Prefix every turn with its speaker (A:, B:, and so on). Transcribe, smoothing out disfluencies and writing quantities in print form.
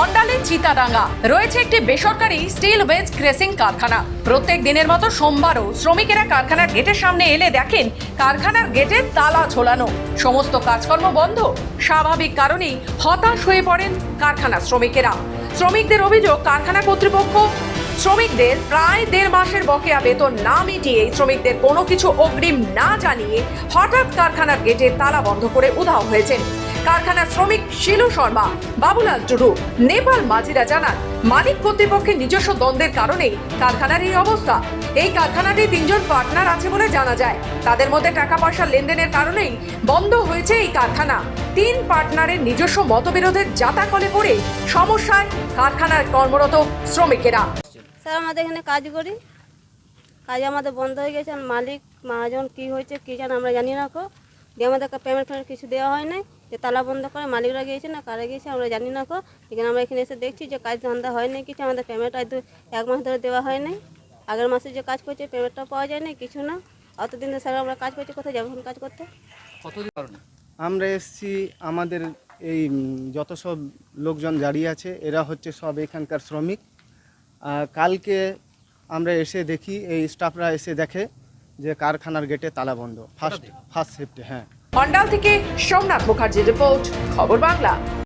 A: অন্ডালের চিতাডাঙ্গা রয়েছে একটি বেসরকারি স্টিল ওয়েজ ক্রেসিং কারখানা। প্রত্যেক দিনের মতো সোমবারও শ্রমিকেরা কারখানার গেটের সামনে এলে দেখেন কারখানার গেটে তালা ঝোলানো, সমস্ত কাজকর্ম বন্ধ। স্বাভাবিক কারণেই হতাশ হয়ে পড়েন কারখানার শ্রমিকেরা। শ্রমিকদের অভিযোগ, কারখানা কর্তৃপক্ষ শ্রমিকদের প্রায় 1.5 মাসের বকেয়া বেতন না মিটিয়ে শ্রমিকদের কোনো কিছু অগ্রিম না জানিয়ে হঠাৎ কারখানার গেটে তালা বন্ধ করে উধাও হয়েছেন। কারখানার শ্রমিক শিলু শর্মা, বাবুলাল টুডু, নেপাল মাঝিরা জানান, মালিক কর্তৃপক্ষের নিজস্ব দ্বন্দ্বের কারণেই কারখানার এই অবস্থা। এই কারখানাটি 3 জন পার্টনার আছে বলে জানা যায়। তাদের মধ্যে টাকা পয়সার লেনদেনের কারণেই বন্ধ হয়েছে এই কারখানা। 3 পার্টনারের নিজস্ব মতবিরোধের জাতাকলে পড়ে সমস্যায় কারখানার কর্মরত শ্রমিকেরা।
B: স্যার, আমাদের এখানে কাজ করি, কাজ আমাদের বন্ধ হয়ে গেছে। মালিক মহাজন কী হয়েছে কী জানে, আমরা জানি না। দিয়ে আমাদের পেমেন্ট কিছু দেওয়া হয় নাই, যে তালা বন্ধ করে মালিকরা গিয়েছে না কারা গিয়েছে আমরা জানি না। এখানে আমরা এখানে এসে দেখছি যে কাজ ধান্দা হয় নাই কিছু, আমাদের পেমেন্ট 1 মাস ধরে দেওয়া হয় নাই। আগের মাসে যে কাজ করছে পেমেন্টটা পাওয়া যায় না, কিছু না। অতদিন ধরে স্যার আমরা কাজ করছি, কোথায় যাবো কাজ করতে?
C: আমরা এসছি, আমাদের এই যত সব লোকজন দাঁড়িয়ে আছে এরা হচ্ছে সব এখানকার শ্রমিক। কালকে আমরা এসে দেখি, এই স্টাফরা এসে দেখে যে কারখানার গেটে তালা বন্ধ, ফার্স্ট শিফটে। হ্যাঁ,
A: অন্ডাল থেকে সোমনাথ মুখার্জির রিপোর্ট, খবর বাংলা।